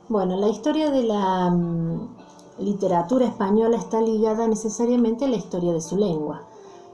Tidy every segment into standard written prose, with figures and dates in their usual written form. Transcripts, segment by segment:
Bueno, la historia de la literatura española está ligada necesariamente a la historia de su lengua.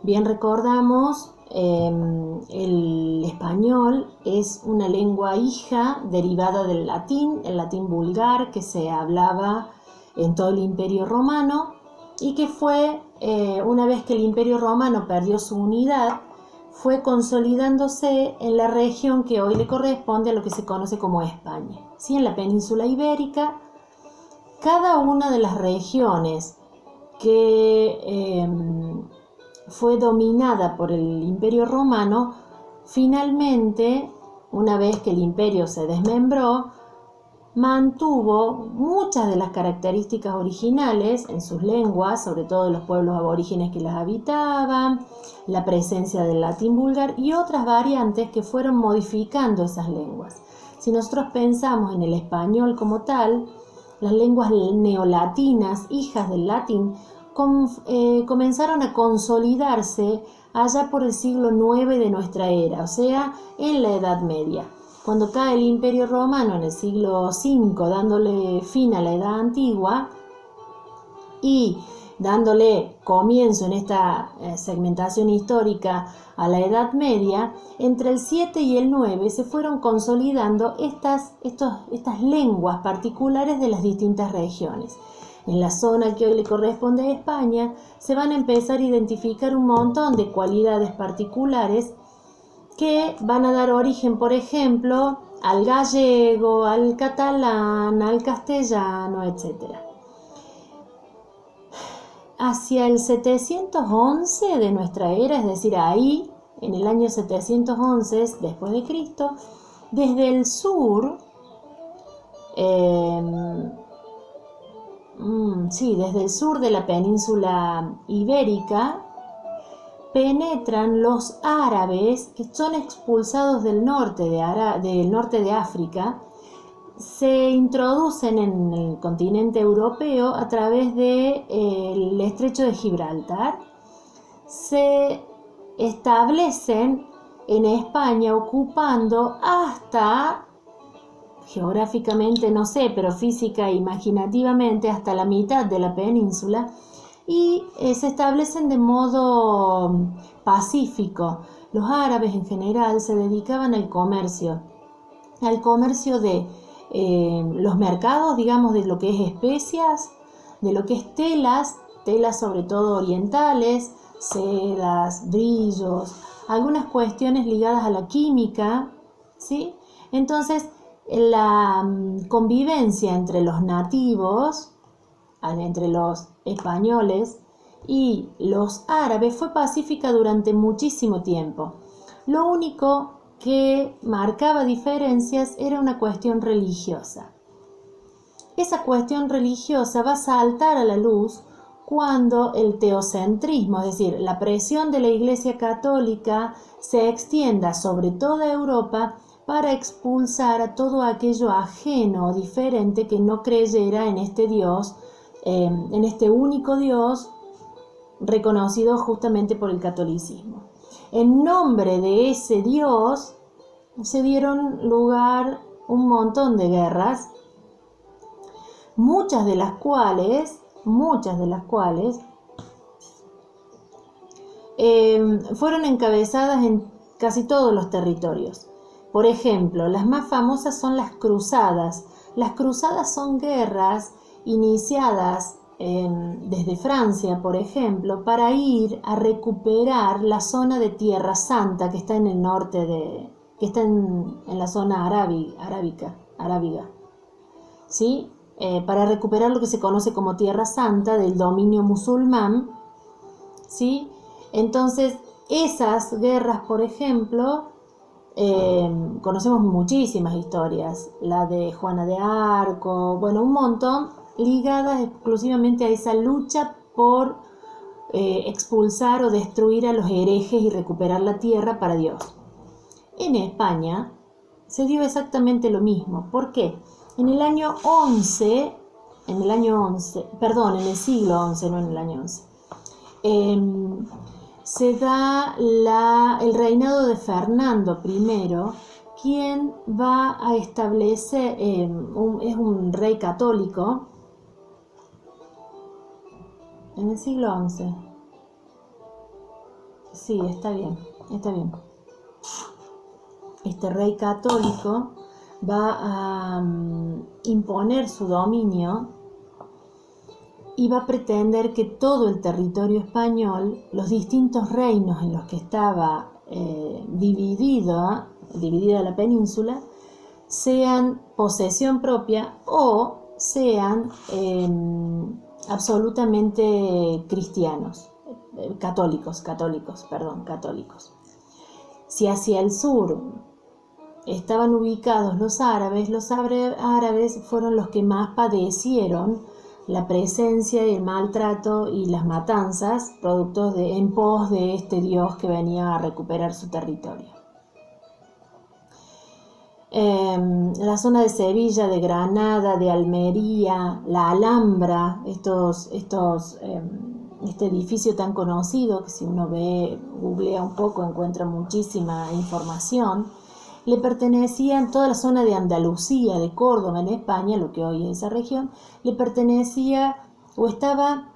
Bien recordamos, el español es una lengua hija derivada del latín, el latín vulgar que se hablaba en todo el Imperio Romano y que fue, una vez que el Imperio Romano perdió su unidad, fue consolidándose en la región que hoy le corresponde a lo que se conoce como España. ¿Sí? En la península ibérica, cada una de las regiones que fue dominada por el Imperio Romano, finalmente, una vez que el imperio se desmembró, mantuvo muchas de las características originales en sus lenguas, sobre todo de los pueblos aborígenes que las habitaban, la presencia del latín vulgar y otras variantes que fueron modificando esas lenguas. Si nosotros pensamos en el español como tal, las lenguas neolatinas, hijas del latín, comenzaron a consolidarse allá por el siglo IX de nuestra era, o sea, en la Edad Media. Cuando cae el Imperio Romano en el siglo V, dándole fin a la Edad Antigua y dándole comienzo en esta segmentación histórica a la Edad Media, entre el 7 y el 9 se fueron consolidando estas lenguas particulares de las distintas regiones. En la zona que hoy le corresponde a España se van a empezar a identificar un montón de cualidades particulares que van a dar origen, por ejemplo, al gallego, al catalán, al castellano, etc. Hacia el 711 de nuestra era, es decir, ahí, en el año 711 después de Cristo, desde el sur, desde el sur de la península ibérica, penetran los árabes que son expulsados del norte de África, se introducen en el continente europeo a través del estrecho de Gibraltar, se establecen en España ocupando hasta, geográficamente no sé, pero física e imaginativamente, hasta la mitad de la península, y se establecen de modo pacífico. Los árabes en general se dedicaban al comercio de los mercados, digamos, de lo que es especias, de lo que es telas sobre todo orientales, sedas, brillos, algunas cuestiones ligadas a la química, ¿sí? Entonces, la convivencia entre los nativos, entre los españoles y los árabes, fue pacífica durante muchísimo tiempo. Lo único que marcaba diferencias era una cuestión religiosa. Esa cuestión religiosa va a saltar a la luz cuando el teocentrismo, es decir, la presión de la Iglesia Católica, se extienda sobre toda Europa para expulsar a todo aquello ajeno o diferente que no creyera en este Dios, en este único Dios reconocido justamente por el catolicismo. En nombre de ese Dios se dieron lugar un montón de guerras, muchas de las cuales fueron encabezadas en casi todos los territorios. Por ejemplo, las más famosas son las cruzadas. Las cruzadas son guerras iniciadas desde Francia, por ejemplo, para ir a recuperar la zona de Tierra Santa que está en el norte que está en la zona arábiga, ¿sí? Para recuperar lo que se conoce como Tierra Santa del dominio musulmán, ¿sí? Entonces, esas guerras, por ejemplo, conocemos muchísimas historias, la de Juana de Arco, bueno, un montón ligadas exclusivamente a esa lucha por expulsar o destruir a los herejes y recuperar la tierra para Dios. En España se dio exactamente lo mismo. ¿Por qué? En el siglo XI, no en el año XI, se da el reinado de Fernando I, quien va a establecer, es un rey católico en el siglo XI. Sí, está bien, está bien. Este rey católico va a imponer su dominio y va a pretender que todo el territorio español, los distintos reinos en los que estaba dividida la península, sean posesión propia o sean absolutamente cristianos, católicos. Si hacia el sur estaban ubicados los árabes fueron los que más padecieron la presencia y el maltrato y las matanzas productos en pos de este dios que venía a recuperar su territorio. La zona de Sevilla, de Granada, de Almería, la Alhambra, este edificio tan conocido que si uno googlea un poco encuentra muchísima información, le pertenecían, toda la zona de Andalucía, de Córdoba en España, lo que hoy es esa región, le pertenecía o estaba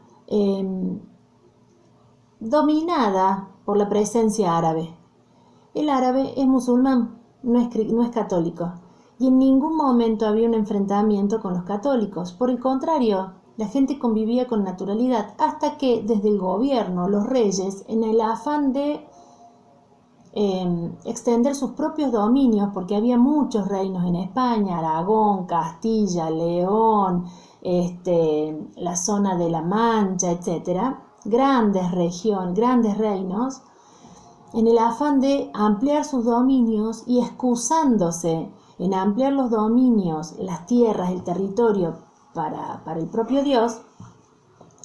dominada por la presencia árabe. El árabe es musulmán, no es católico, y en ningún momento había un enfrentamiento con los católicos. Por el contrario, la gente convivía con naturalidad hasta que desde el gobierno, los reyes, en el afán de extender sus propios dominios, porque había muchos reinos en España, Aragón, Castilla, León, la zona de La Mancha, etcétera, grandes reinos, en el afán de ampliar sus dominios y excusándose en ampliar los dominios, las tierras, el territorio para el propio Dios,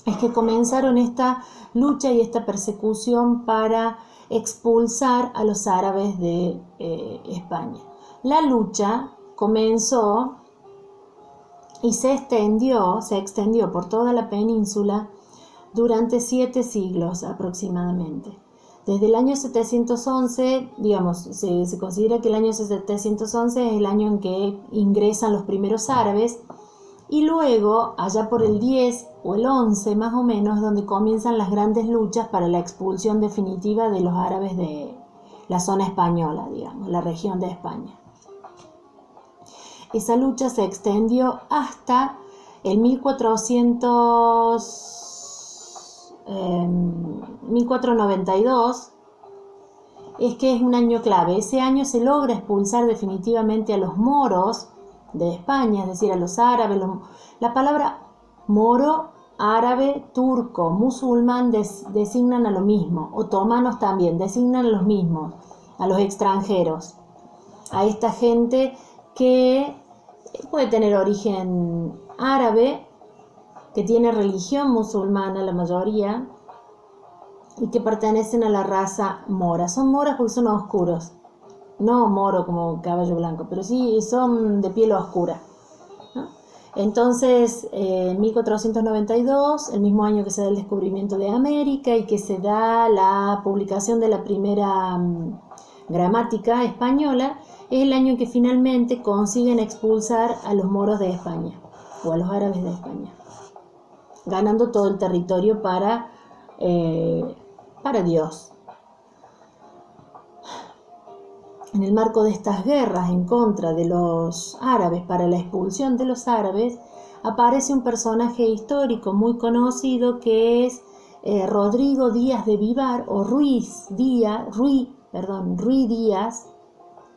es que comenzaron esta lucha y esta persecución para expulsar a los árabes de España. La lucha comenzó y se extendió por toda la península durante 7 siglos aproximadamente. Desde el año 711, se considera que el año 711 es el año en que ingresan los primeros árabes, y luego, allá por el 10 o el 11 más o menos, donde comienzan las grandes luchas para la expulsión definitiva de los árabes de la zona española, la región de España. Esa lucha se extendió hasta el 1492, es que es un año clave. Ese año se logra expulsar definitivamente a los moros de España, es decir, a los árabes. La palabra moro, árabe, turco, musulmán designan a lo mismo. Otomanos también designan a los mismos, a los extranjeros, a esta gente que puede tener origen árabe, que tiene religión musulmana la mayoría y que pertenecen a la raza mora. Son moras porque son oscuros, no moro como caballo blanco, pero sí son de piel oscura, ¿no? Entonces, en 1492, el mismo año que se da el descubrimiento de América y que se da la publicación de la primera gramática española, es el año en que finalmente consiguen expulsar a los moros de España, o a los árabes de España, ganando todo el territorio para Dios. En el marco de estas guerras en contra de los árabes, para la expulsión de los árabes, aparece un personaje histórico muy conocido que es Rodrigo Díaz de Vivar, o Ruy Díaz,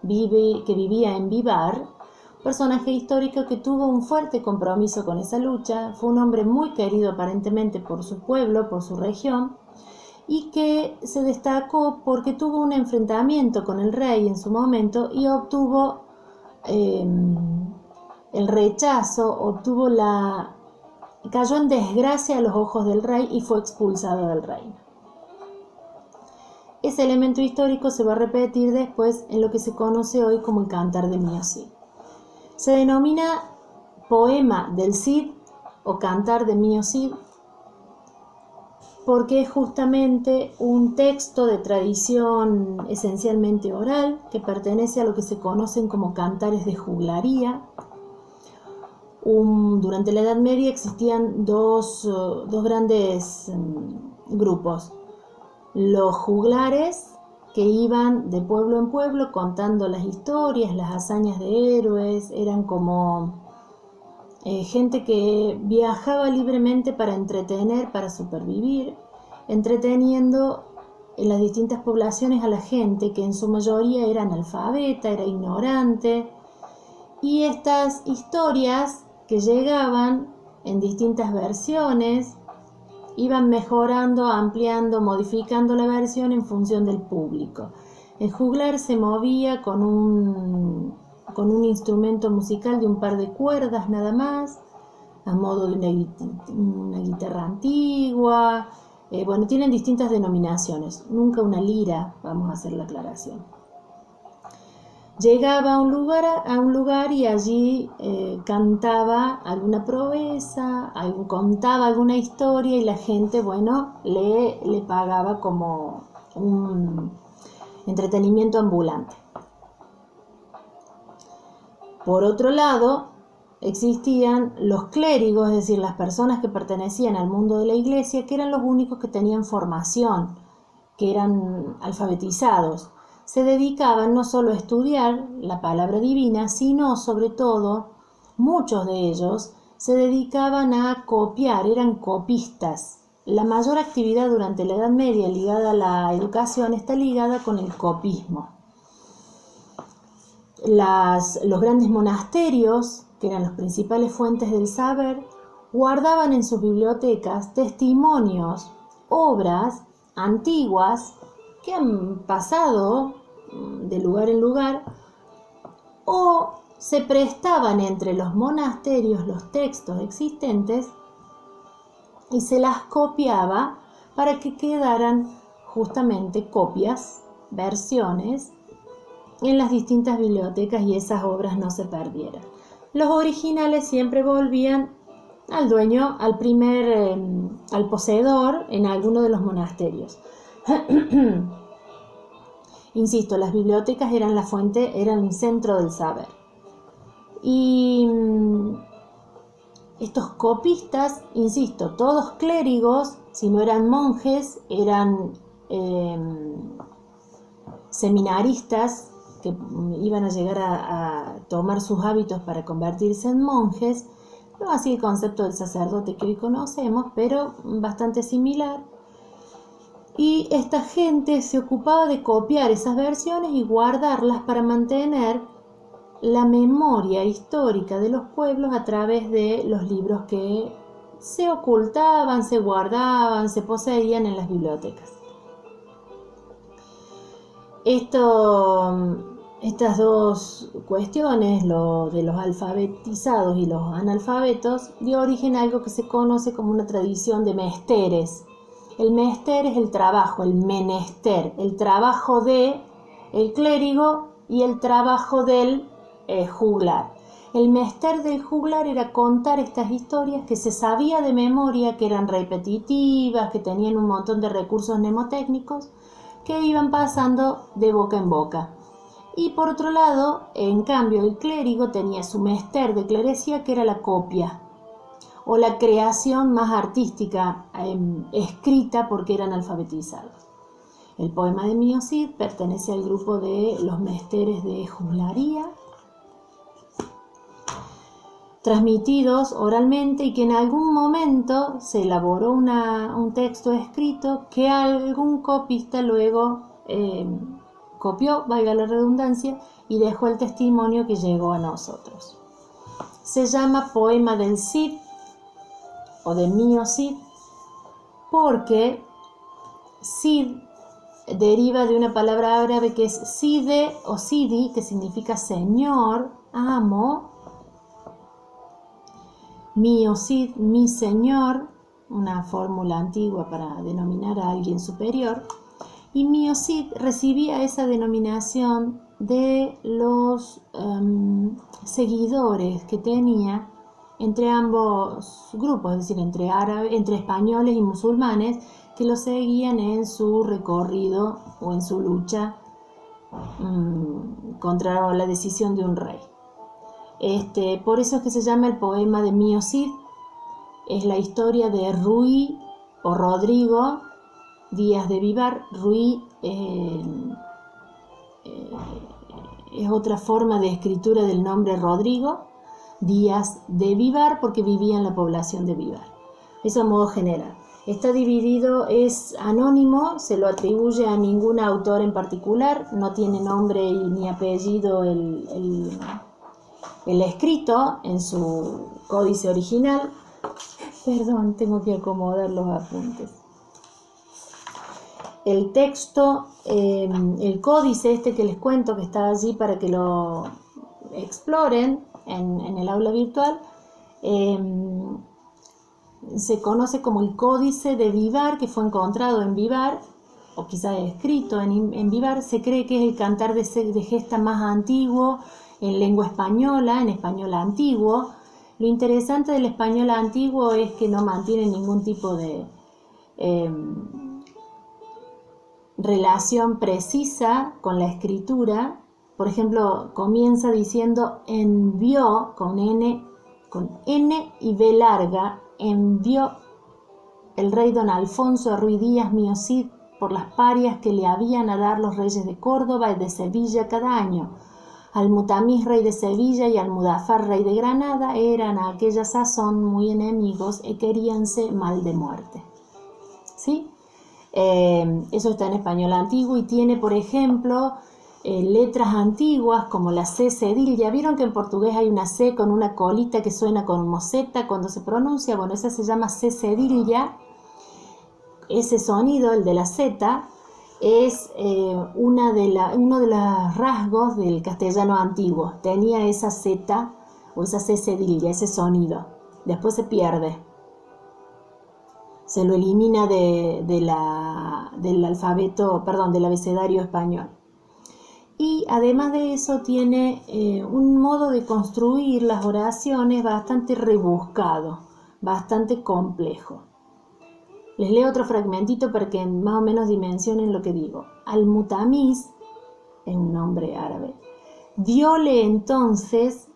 que vivía en Vivar, personaje histórico que tuvo un fuerte compromiso con esa lucha. Fue un hombre muy querido aparentemente por su pueblo, por su región, y que se destacó porque tuvo un enfrentamiento con el rey en su momento y obtuvo el rechazo, cayó en desgracia a los ojos del rey y fue expulsado del reino. Ese elemento histórico se va a repetir después en lo que se conoce hoy como el Cantar de Mio Cid. Se denomina Poema del Cid o Cantar de Mio Cid porque es justamente un texto de tradición esencialmente oral que pertenece a lo que se conocen como cantares de juglaría. Durante la Edad Media existían dos grandes grupos. Los juglares, que iban de pueblo en pueblo contando las historias, las hazañas de héroes, eran como gente que viajaba libremente para entretener, para supervivir, entreteniendo en las distintas poblaciones a la gente que en su mayoría era analfabeta, era ignorante, y estas historias que llegaban en distintas versiones iban mejorando, ampliando, modificando la versión en función del público. El juglar se movía con un instrumento musical de un par de cuerdas nada más, a modo de una guitarra antigua. Bueno, tienen distintas denominaciones, nunca una lira, vamos a hacer la aclaración. Llegaba a un lugar y allí cantaba alguna proeza, contaba alguna historia y la gente, bueno, le pagaba como un entretenimiento ambulante. Por otro lado, existían los clérigos, es decir, las personas que pertenecían al mundo de la iglesia, que eran los únicos que tenían formación, que eran alfabetizados. Se dedicaban no solo a estudiar la palabra divina, sino sobre todo, muchos de ellos se dedicaban a copiar, eran copistas. La mayor actividad durante la Edad Media ligada a la educación está ligada con el copismo. Los grandes monasterios, que eran las principales fuentes del saber, guardaban en sus bibliotecas testimonios, obras antiguas que han pasado de lugar en lugar, o se prestaban entre los monasterios los textos existentes y se las copiaba para que quedaran justamente copias, versiones, en las distintas bibliotecas y esas obras no se perdieran. Los originales siempre volvían al dueño, al poseedor en alguno de los monasterios. Insisto, las bibliotecas eran la fuente, eran el centro del saber. Y estos copistas, insisto, todos clérigos, si no eran monjes, eran seminaristas que iban a llegar a tomar sus hábitos para convertirse en monjes, no así el concepto del sacerdote que hoy conocemos, pero bastante similar. Y esta gente se ocupaba de copiar esas versiones y guardarlas para mantener la memoria histórica de los pueblos a través de los libros que se ocultaban, se guardaban, se poseían en las bibliotecas. Estas dos cuestiones, lo de los alfabetizados y los analfabetos, dio origen a algo que se conoce como una tradición de mesteres. El mester es el trabajo, el menester, el trabajo del clérigo y el trabajo del juglar. El mester del juglar era contar estas historias que se sabía de memoria, que eran repetitivas, que tenían un montón de recursos mnemotécnicos, que iban pasando de boca en boca. Y por otro lado, en cambio, el clérigo tenía su mester de clerecía, que era la copia o la creación más artística, escrita porque eran alfabetizados. El poema de Mio Cid pertenece al grupo de los mesteres de juglaría, transmitidos oralmente y que en algún momento se elaboró un texto escrito que algún copista luego copió, valga la redundancia, y dejó el testimonio que llegó a nosotros. Se llama Poema del Cid o de Mio Cid porque Cid deriva de una palabra árabe que es Side o Sidi, que significa señor, amo. Mio Cid, mi señor, una fórmula antigua para denominar a alguien superior. Y Mio Cid recibía esa denominación de los seguidores que tenía entre ambos grupos, es decir, entre españoles y musulmanes, que lo seguían en su recorrido o en su lucha contra la decisión de un rey. Por eso es que se llama el poema de Mío Cid. Es la historia de Ruy o Rodrigo Díaz de Vivar. Ruy es otra forma de escritura del nombre Rodrigo Díaz de Vivar, porque vivía en la población de Vivar. Eso a modo general. Está dividido, es anónimo, se lo atribuye a ningún autor en particular, no tiene nombre ni apellido el escrito en su códice original. Perdón, tengo que acomodar los apuntes. El texto, el códice que les cuento, que está allí para que lo exploren en el aula virtual, se conoce como el Códice de Vivar, que fue encontrado en Vivar, o quizá escrito en Vivar. Se cree que es el cantar de gesta más antiguo en lengua española, en español antiguo. Lo interesante del español antiguo es que no mantiene ningún tipo de relación precisa con la escritura. Por ejemplo, comienza diciendo envió con N y B larga, envió el rey don Alfonso a Ruy Díaz Mío Cid por las parias que le habían a dar los reyes de Córdoba y de Sevilla cada año. Al-Mutamiz, rey de Sevilla, y Al-Mudafar, rey de Granada, eran a aquella sazón muy enemigos y queríanse mal de muerte. ¿Sí? Eso está en español antiguo y tiene, por ejemplo, letras antiguas como la C cedilla. ¿Vieron que en portugués hay una C con una colita que suena como Z cuando se pronuncia? Bueno, esa se llama C cedilla. Ese sonido, el de la Z, es uno de los rasgos del castellano antiguo. Tenía esa Z o esa C cedilla, ese sonido. Después se pierde. Se lo elimina del alfabeto, perdón, del abecedario español. Y además de eso tiene un modo de construir las oraciones bastante rebuscado, bastante complejo. Les leo otro fragmentito para que más o menos dimensionen lo que digo. Al-Mutamiz, es un nombre árabe, diole entonces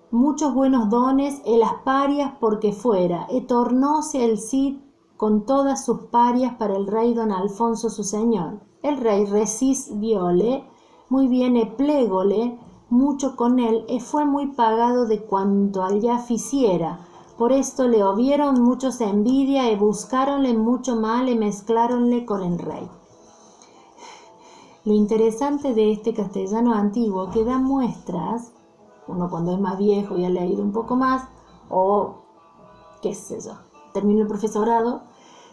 muchos buenos dones en las parias porque fuera, y tornóse el Cid con todas sus parias para el rey don Alfonso su señor. El rey recis viole, muy bien plégole, mucho con él, y fue muy pagado de cuanto allá ficiera. Por esto le ovieron muchos envidia, y buscaronle mucho mal, y mezcláronle con el rey. Lo interesante de este castellano antiguo que da muestras, uno cuando es más viejo y ha leído un poco más, o qué sé yo, terminó el profesorado,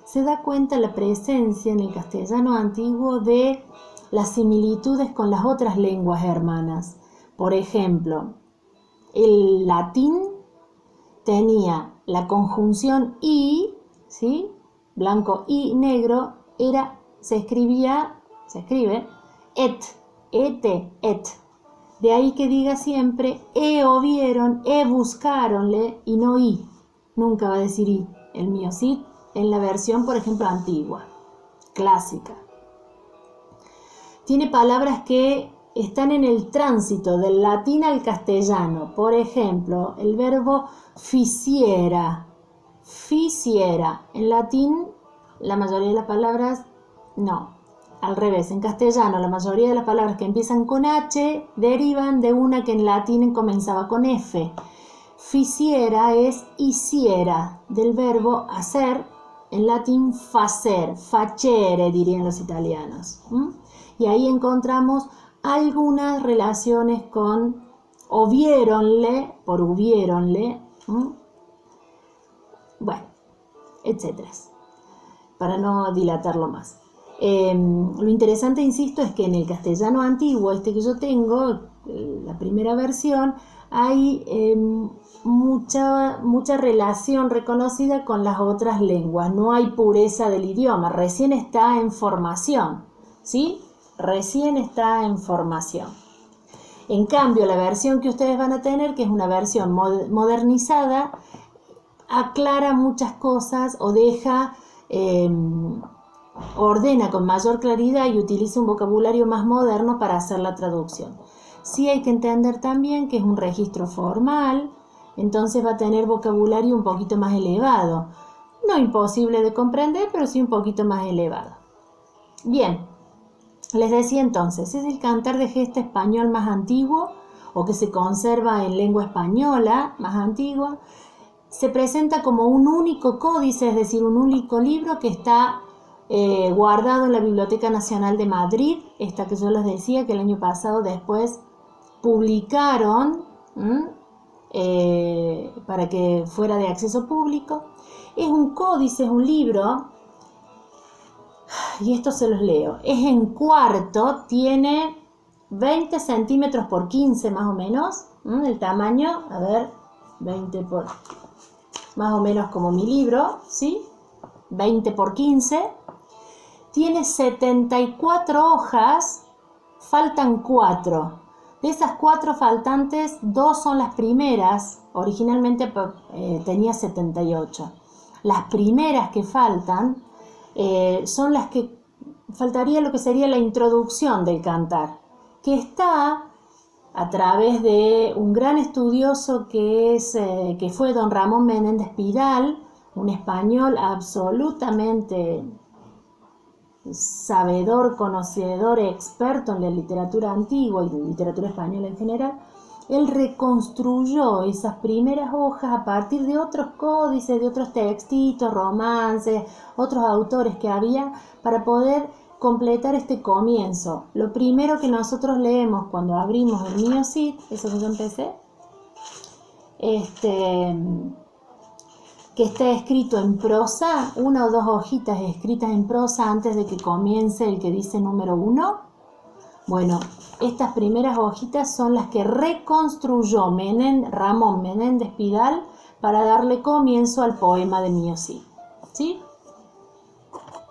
se da cuenta la presencia en el castellano antiguo de las similitudes con las otras lenguas hermanas. Por ejemplo, el latín tenía la conjunción y, ¿sí? Blanco y negro, se escribe et, et. De ahí que diga siempre o vieron, buscaronle, y no i. Nunca va a decir i. El Mío Cid en la versión, por ejemplo, antigua, clásica. Tiene palabras que están en el tránsito del latín al castellano. Por ejemplo, el verbo ficiera. Ficiera. En latín, la mayoría de las palabras, no. Al revés, en castellano, la mayoría de las palabras que empiezan con H derivan de una que en latín comenzaba con F. Ficiera es hiciera, del verbo hacer, en latín facer, facere, dirían los italianos. Y ahí encontramos algunas relaciones con oviéronle, por hubiéronle, bueno, etcétera, para no dilatarlo más. Lo interesante, insisto, es que en el castellano antiguo, que yo tengo, la primera versión, hay mucha relación reconocida con las otras lenguas. No hay pureza del idioma, recién está en formación, ¿sí? Recién está en formación. En cambio, la versión que ustedes van a tener, que es una versión modernizada, aclara muchas cosas o ordena con mayor claridad y utiliza un vocabulario más moderno para hacer la traducción. Sí hay que entender también que es un registro formal, entonces va a tener vocabulario un poquito más elevado. No imposible de comprender, pero sí un poquito más elevado. Bien, les decía entonces, es el cantar de gesta español más antiguo o que se conserva en lengua española más antigua. Se presenta como un único códice, es decir, un único libro que está guardado en la Biblioteca Nacional de Madrid, esta que yo les decía que el año pasado después publicaron para que fuera de acceso público. Es un códice, es un libro, y esto se los leo, es en cuarto, tiene 20 centímetros por 15 más o menos, el tamaño, a ver, 20 por, más o menos como mi libro, ¿sí? 20 por 15, tiene 74 hojas, faltan 4. De esas 4 faltantes, 2 son las primeras, originalmente tenía 78. Las primeras que faltan son las que faltaría lo que sería la introducción del cantar, que está a través de un gran estudioso que fue don Ramón Menéndez Pidal, un español absolutamente sabedor, conocedor, experto en la literatura antigua y en literatura española en general. Él reconstruyó esas primeras hojas a partir de otros códices, de otros textitos, romances, otros autores que había para poder completar este comienzo. Lo primero que nosotros leemos cuando abrimos el Mio Cid, eso que yo empecé, que está escrito en prosa, 1 o 2 hojitas escritas en prosa antes de que comience el que dice número 1. Bueno, estas primeras hojitas son las que reconstruyó Ramón Menéndez Pidal para darle comienzo al poema de Mio Cid, ¿sí?